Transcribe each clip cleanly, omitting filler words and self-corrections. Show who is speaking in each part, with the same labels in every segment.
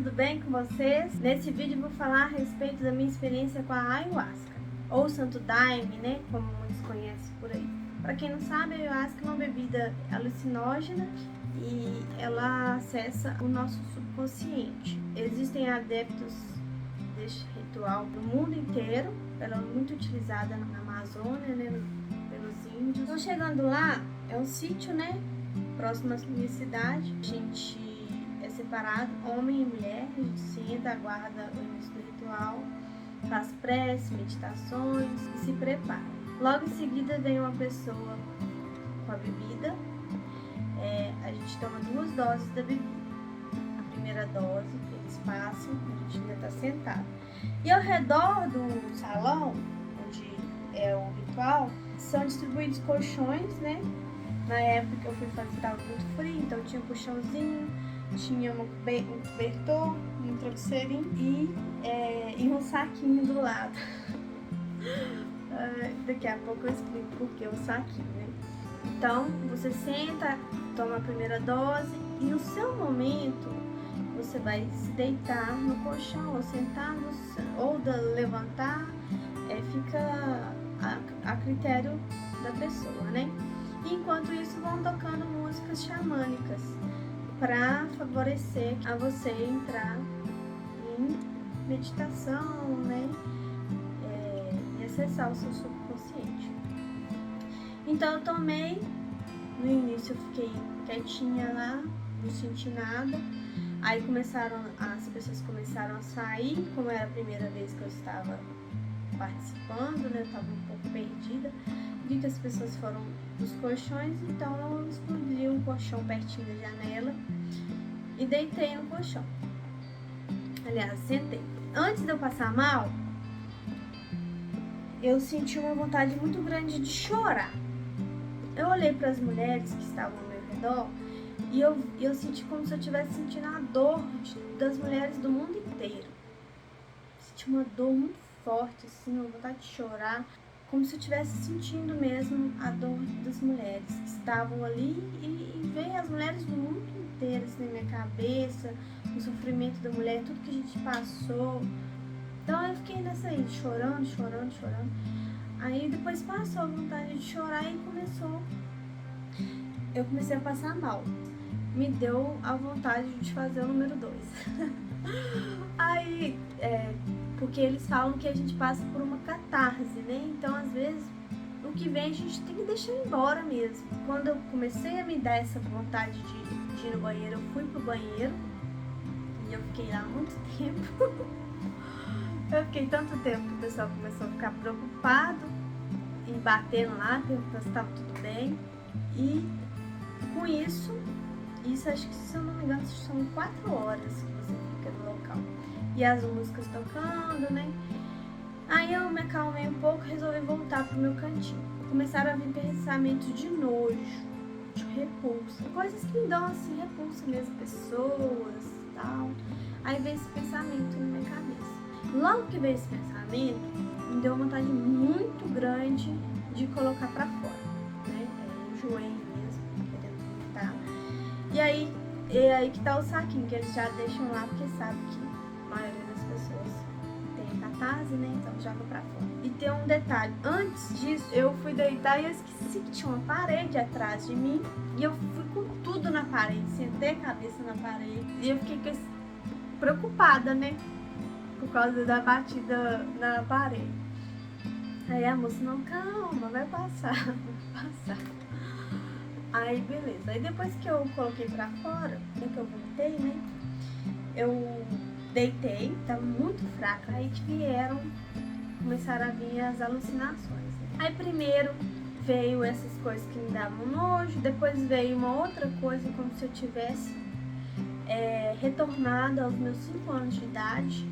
Speaker 1: tudo bem com vocês? Nesse vídeo eu vou falar a respeito da minha experiência com a ayahuasca, ou Santo Daime, né, como muitos conhecem por aí. Para quem não sabe, a ayahuasca é uma bebida alucinógena e ela acessa o nosso subconsciente. Existem adeptos deste ritual no mundo inteiro, ela é muito utilizada na Amazônia, né, pelos índios. Então, chegando lá, é um sítio, né, próximo à minha cidade. A gente é separado, homem e mulher, a gente senta, aguarda o início do ritual, faz prece, meditações e se prepara. Logo em seguida vem uma pessoa com a bebida, a gente toma 2 doses da bebida. A primeira dose, eles passam, a gente ainda está sentado. E ao redor do salão, onde é o ritual, são distribuídos colchões, né? Na época que eu fui fazer, estava muito frio, então tinha um colchãozinho, tinha um cobertor, um travesseirinho e um saquinho do lado. Daqui a pouco eu explico por que o saquinho, né? Então, você senta, toma a primeira dose e no seu momento você vai se deitar no colchão ou sentar ou levantar, fica a critério da pessoa, né? Enquanto isso, vão tocando músicas xamânicas para favorecer a você entrar em meditação, né? E acessar o seu subconsciente. Então, eu tomei. No início, eu fiquei quietinha lá, não senti nada. Aí as pessoas começaram a sair, como era a primeira vez que eu estava participando, né? Eu estava um pouco perdida. Vi que as pessoas foram dos colchões, então eu explodi um colchão pertinho da janela e deitei no colchão. Aliás, sentei. Antes de eu passar mal, eu senti uma vontade muito grande de chorar. Eu olhei para as mulheres que estavam ao meu redor e eu senti como se eu estivesse sentindo a dor das mulheres do mundo inteiro. Senti uma dor muito forte, assim, uma vontade de chorar, como se eu estivesse sentindo mesmo a dor das mulheres que estavam ali e ver as mulheres do mundo inteiro assim, na minha cabeça, o sofrimento da mulher, tudo que a gente passou. Então eu fiquei nessa aí, chorando. Aí depois passou a vontade de chorar e eu comecei a passar mal. Me deu a vontade de fazer o número 2. Aí, porque eles falam que a gente passa por uma catarse, né? Então, às vezes, o que vem a gente tem que deixar embora mesmo. Quando eu comecei a me dar essa vontade de ir no banheiro, eu fui pro banheiro e eu fiquei lá muito tempo. Eu fiquei tanto tempo que o pessoal começou a ficar preocupado e batendo lá, perguntando se estava tudo bem. E com isso acho que, se eu não me engano, são 4 horas que você fica no local. E as músicas tocando, né? Aí eu me acalmei um pouco e resolvi voltar pro meu cantinho. Começaram a vir pensamentos de nojo, de repulsa. Coisas que me dão assim, repulsa mesmo, pessoas e tal. Aí veio esse pensamento na minha cabeça. Logo que veio esse pensamento, me deu uma vontade muito grande de colocar pra fora, né? Eu enjoei mesmo, querendo vomitar. E aí que tá o saquinho, que eles já deixam lá, porque sabem que a maioria das pessoas tem catarse, né? Então joga pra fora. E tem um detalhe, antes disso, eu fui deitar e eu esqueci que tinha uma parede atrás de mim. E eu fui com tudo na parede, sentei a cabeça na parede. E eu fiquei preocupada, né? Por causa da batida na parede. Aí a moça, não, calma, vai passar. Aí beleza, aí depois que eu coloquei pra fora, que eu vomitei, né, eu deitei, tava muito fraca, aí que começaram a vir as alucinações, né? Aí primeiro veio essas coisas que me davam nojo, depois veio uma outra coisa, como se eu tivesse retornado aos meus 5 anos de idade.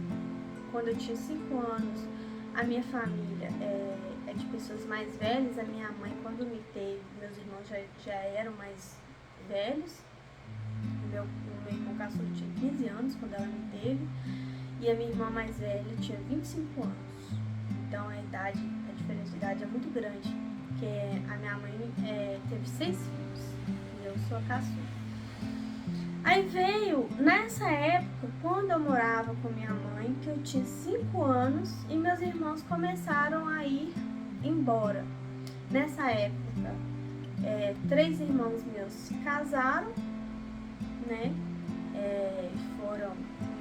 Speaker 1: Quando eu tinha 5 anos, a minha família é de pessoas mais velhas. A minha mãe, quando me teve, meus irmãos já eram mais velhos. O meu irmão caçula tinha 15 anos quando ela me teve. E a minha irmã mais velha tinha 25 anos. Então a diferença de idade é muito grande. Porque a minha mãe teve 6 filhos e eu sou a caçula. Aí veio, nessa época, quando eu morava com minha mãe, que eu tinha 5 anos, e meus irmãos começaram a ir embora. Nessa época, 3 irmãos meus se casaram, né? Foram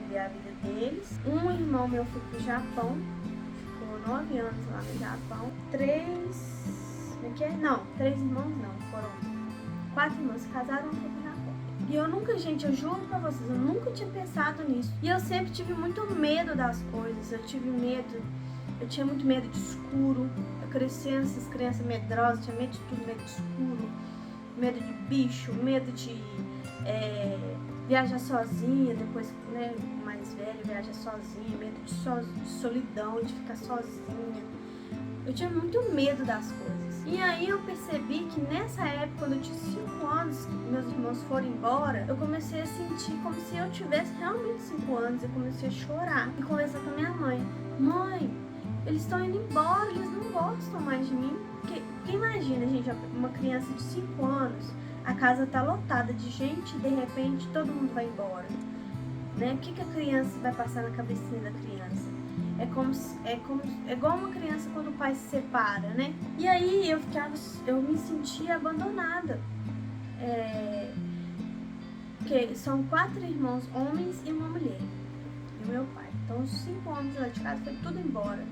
Speaker 1: viver a vida deles. Um irmão meu foi pro Japão, ficou 9 anos lá no Japão. 3 irmãos não, foram 4 irmãos se casaram e foram pro Japão. E eu nunca, gente, eu juro pra vocês, eu nunca tinha pensado nisso. E eu sempre tive muito medo das coisas, eu tinha muito medo de escuro. Eu cresci essas crianças medrosas, tinha medo de tudo, medo de escuro, medo de bicho, medo de viajar sozinha, depois, né, mais velha, viajar sozinha, medo de solidão, de ficar sozinha. Eu tinha muito medo das coisas. E aí eu percebi que nessa época, quando eu tinha 5 anos, que meus irmãos foram embora, eu comecei a sentir como se eu tivesse realmente 5 anos. Eu comecei a chorar e conversar com a minha mãe. Mãe, eles estão indo embora, eles não gostam mais de mim. Porque imagina, gente, uma criança de 5 anos, a casa tá lotada de gente e de repente todo mundo vai embora. Né? O que a criança vai passar na cabecinha da criança? É igual uma criança quando o pai se separa, né? E aí eu me sentia abandonada. Porque são 4 irmãos, homens e uma mulher. E o meu pai. Então os 5 homens lá de casa foi tudo embora.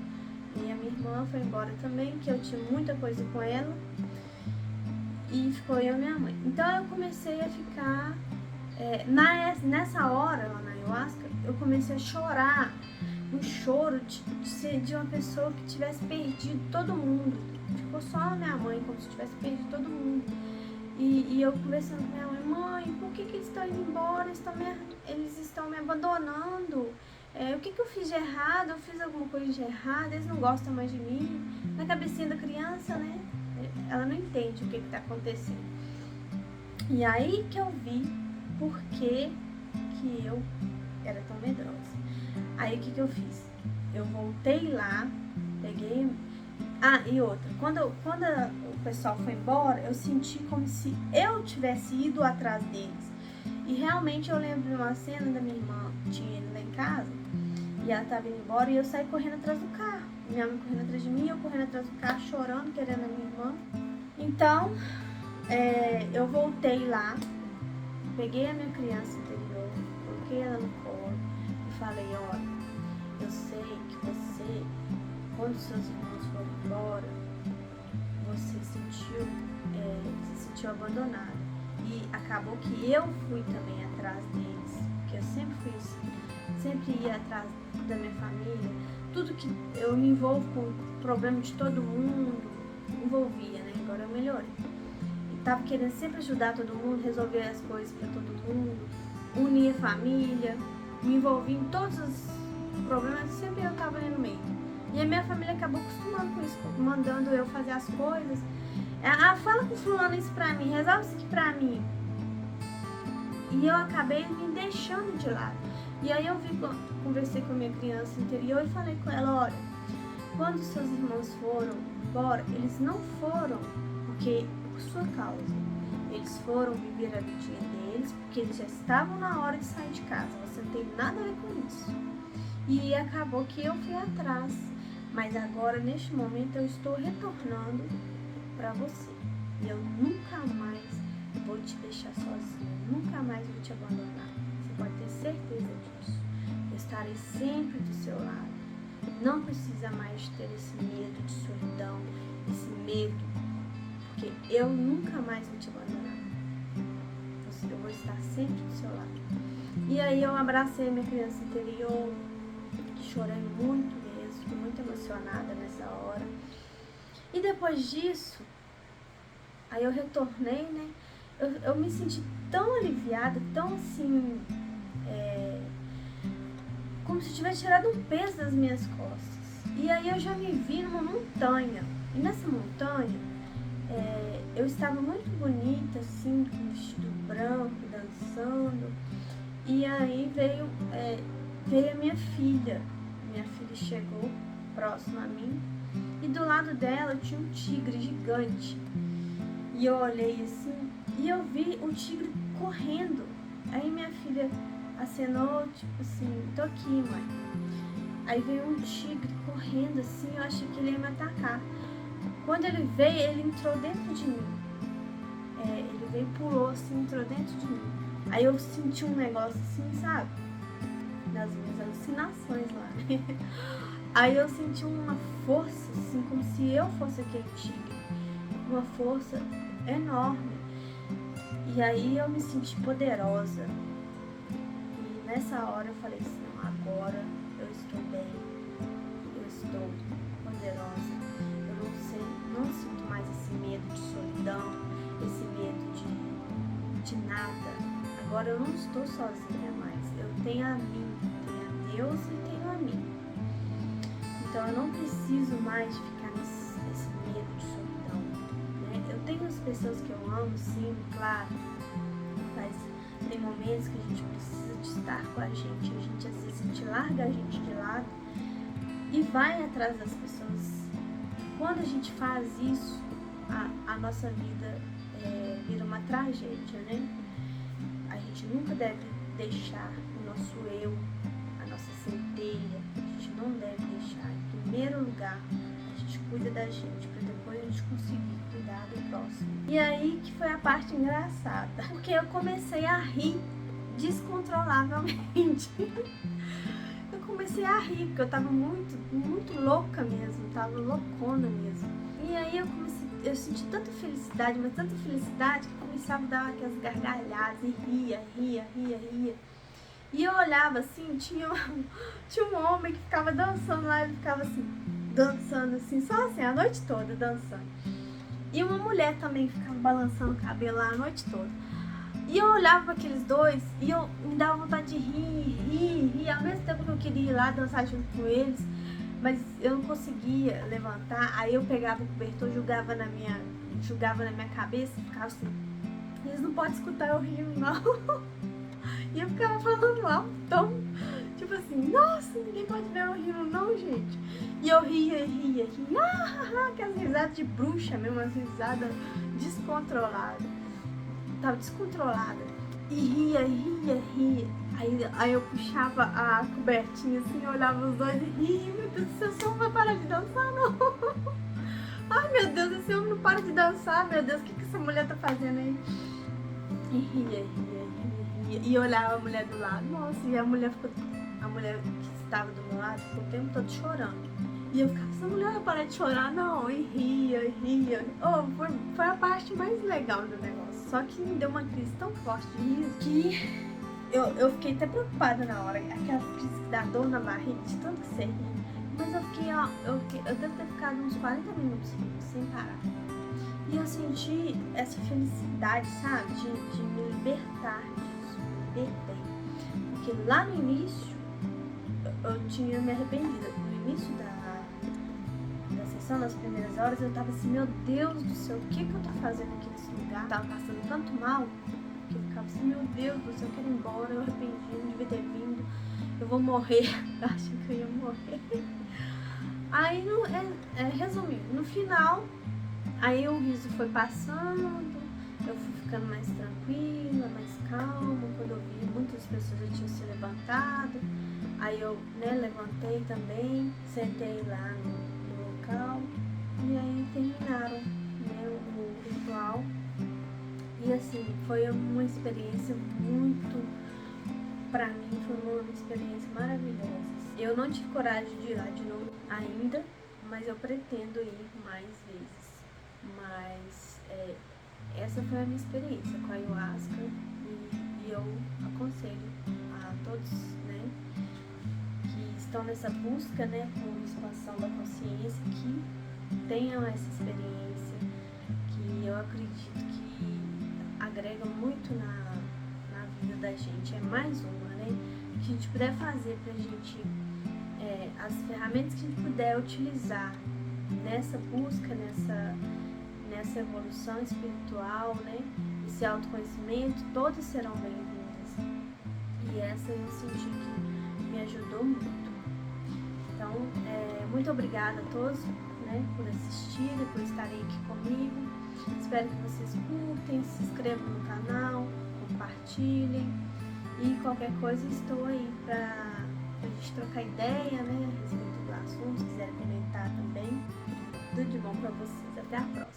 Speaker 1: E a minha irmã foi embora também, que eu tinha muita coisa com ela. E ficou eu e minha mãe. Então eu comecei a ficar... nessa hora, lá na ayahuasca, eu comecei a chorar. Um choro de uma pessoa que tivesse perdido todo mundo. Ficou só a minha mãe, como se tivesse perdido todo mundo. E eu conversando com minha mãe, mãe, por que eles estão indo embora? Eles estão me abandonando. O que eu fiz de errado? Eu fiz alguma coisa de errado? Eles não gostam mais de mim? Na cabecinha da criança, né? Ela não entende o que está acontecendo. E aí que eu vi por que eu era tão medrosa. Aí o que eu fiz? Eu voltei lá, peguei... e outra, quando o pessoal foi embora, eu senti como se eu tivesse ido atrás deles. E realmente eu lembro de uma cena da minha irmã, tinha ido lá em casa, e ela estava indo embora e eu saí correndo atrás do carro. Minha mãe correndo atrás de mim, eu correndo atrás do carro, chorando, querendo a minha irmã. Então, eu voltei lá, peguei a minha criança interior, coloquei ela no colo e falei, olha, eu sei que você, quando seus irmãos foram embora, você se sentiu abandonada. E acabou que eu fui também atrás deles, porque eu sempre fui assim, sempre ia atrás da minha família. Tudo que eu me envolvo com o problema de todo mundo, envolvia, né? Agora eu melhorei. E tava querendo sempre ajudar todo mundo, resolver as coisas para todo mundo, unir a família, me envolvi em todos os problemas, sempre eu tava ali no meio. E a minha família acabou acostumando com isso, mandando eu fazer as coisas. Fala com fulano isso pra mim, resolve isso aqui pra mim. E eu acabei me deixando de lado. E aí eu conversei com a minha criança interior e falei com ela, olha, quando seus irmãos foram embora, eles não foram por sua causa. Eles foram viver a vidinha deles, porque eles já estavam na hora de sair de casa. Você não tem nada a ver com isso. E acabou que eu fui atrás. Mas agora, neste momento, eu estou retornando para você. E eu nunca mais vou te deixar sozinha. Nunca mais vou te abandonar. Você pode ter certeza disso. Eu estarei sempre do seu lado. Não precisa mais ter esse medo de solidão, esse medo. Porque eu nunca mais vou te abandonar. Eu vou estar sempre do seu lado. E aí eu abracei minha criança interior. Chorei muito mesmo, fiquei muito emocionada nessa hora. E depois disso, aí eu retornei, né? Eu me senti tão aliviada, tão assim, como se tivesse tirado um peso das minhas costas. E aí eu já me vi numa montanha. E nessa montanha, eu estava muito bonita, assim, com um vestido branco, dançando. E aí veio a minha filha. Minha filha chegou próximo a mim e do lado dela tinha um tigre gigante. E eu olhei assim e eu vi o tigre correndo Aí minha filha acenou, tipo assim, tô aqui, mãe. Aí veio um tigre correndo assim, eu achei que ele ia me atacar. Quando ele veio, ele entrou dentro de mim. Ele veio, pulou assim, entrou dentro de mim. Aí eu senti um negócio assim, sabe? Nas minhas alucinações lá. Aí eu senti uma força, assim, como se eu fosse aquele tigre. Uma força enorme. E aí eu me senti poderosa. E nessa hora eu falei assim, não, agora eu estou bem. Eu estou poderosa. Eu não sinto mais esse medo de solidão, esse medo de nada. Agora eu não estou sozinha mais. Eu tenho a mim, tenho a Deus e tenho a mim. Então eu não preciso mais ficar nesse medo de solidão, né? Eu tenho as pessoas que eu amo, sim, claro, mas tem momentos que a gente precisa de estar com a gente às vezes a gente larga a gente de lado e vai atrás das pessoas. Quando a gente faz isso, a nossa vida vira uma tragédia, né? A gente nunca deve deixar o nosso eu, a nossa centelha, a gente não deve deixar. Em primeiro lugar, a gente cuida da gente, para depois a gente conseguir cuidar do próximo. E aí que foi a parte engraçada, porque eu comecei a rir descontrolavelmente. Eu comecei a rir, porque eu tava muito louca mesmo, tava loucona mesmo. E aí eu senti tanta felicidade, mas tanta felicidade que eu começava a dar aquelas gargalhadas e ria. E eu olhava assim, tinha um homem que ficava dançando lá, ele ficava assim, dançando assim, só assim, a noite toda dançando. E uma mulher também ficava balançando o cabelo lá a noite toda. E eu olhava para aqueles dois e me dava vontade de rir. Ao mesmo tempo que eu queria ir lá dançar junto com eles, mas eu não conseguia levantar. Aí eu pegava o cobertor, jogava na minha cabeça e ficava assim, eles não podem escutar eu rindo, não. E eu ficava falando alto, tipo assim, nossa, ninguém pode ver eu rindo não, gente. E eu ria, aquelas risadas de bruxa mesmo, umas risadas descontroladas. Tava descontrolada. E ria. Aí eu puxava a cobertinha assim, olhava os dois e ria. Meu Deus, esse homem não vai parar de dançar, não. Ai, meu Deus, esse homem não para de dançar. Meu Deus, o que essa mulher tá fazendo aí? E ria. E olhava a mulher do lado. Nossa, e a mulher que estava do meu lado ficou o tempo todo chorando. E eu ficava, essa mulher vai parar de chorar, não. E ria. Oh, foi a parte mais legal do negócio. Só que me deu uma crise tão forte de riso que eu fiquei até preocupada na hora. Aquela crise que dá dor na barriga, de tanto que você ri. Mas eu devo ter ficado uns 40 minutos rindo, sem parar. E eu senti essa felicidade, sabe? De me libertar disso. Me libertei. Porque lá no início, eu tinha me arrependido. No início da sessão, nas primeiras horas, eu tava assim, meu Deus do céu, o que eu tô fazendo aqui nesse lugar? Eu tava passando tanto mal, que eu ficava assim, meu Deus do céu, eu quero ir embora, eu arrependi, não devia ter vindo, eu vou morrer. Eu achei que eu ia morrer. Aí, resumindo, no final, aí o riso foi passando, eu fui ficando mais tranquila, mais calma. Quando eu vi, muitas pessoas já tinham se levantado. Aí eu levantei também, sentei lá no local e aí terminaram o ritual. E assim, foi uma experiência pra mim foi uma experiência maravilhosa. Eu não tive coragem de ir lá de novo ainda, mas eu pretendo ir mais vezes. Mas essa foi a minha experiência com a ayahuasca e eu aconselho a todos, que estão nessa busca, por expansão da consciência, que tenham essa experiência, que eu acredito que agrega muito na vida da gente. É mais uma, que a gente puder fazer pra gente, as ferramentas que a gente puder utilizar nessa busca, nessa evolução espiritual, esse autoconhecimento, todas serão bem-vindas. E essa eu senti que me ajudou muito. Então, muito obrigada a todos, por assistirem, por estarem aqui comigo. Espero que vocês curtem, se inscrevam no canal, compartilhem. E qualquer coisa estou aí pra gente trocar ideia, né, a respeito do assunto, se quiser comentar também. Tudo de bom pra vocês. Até a próxima.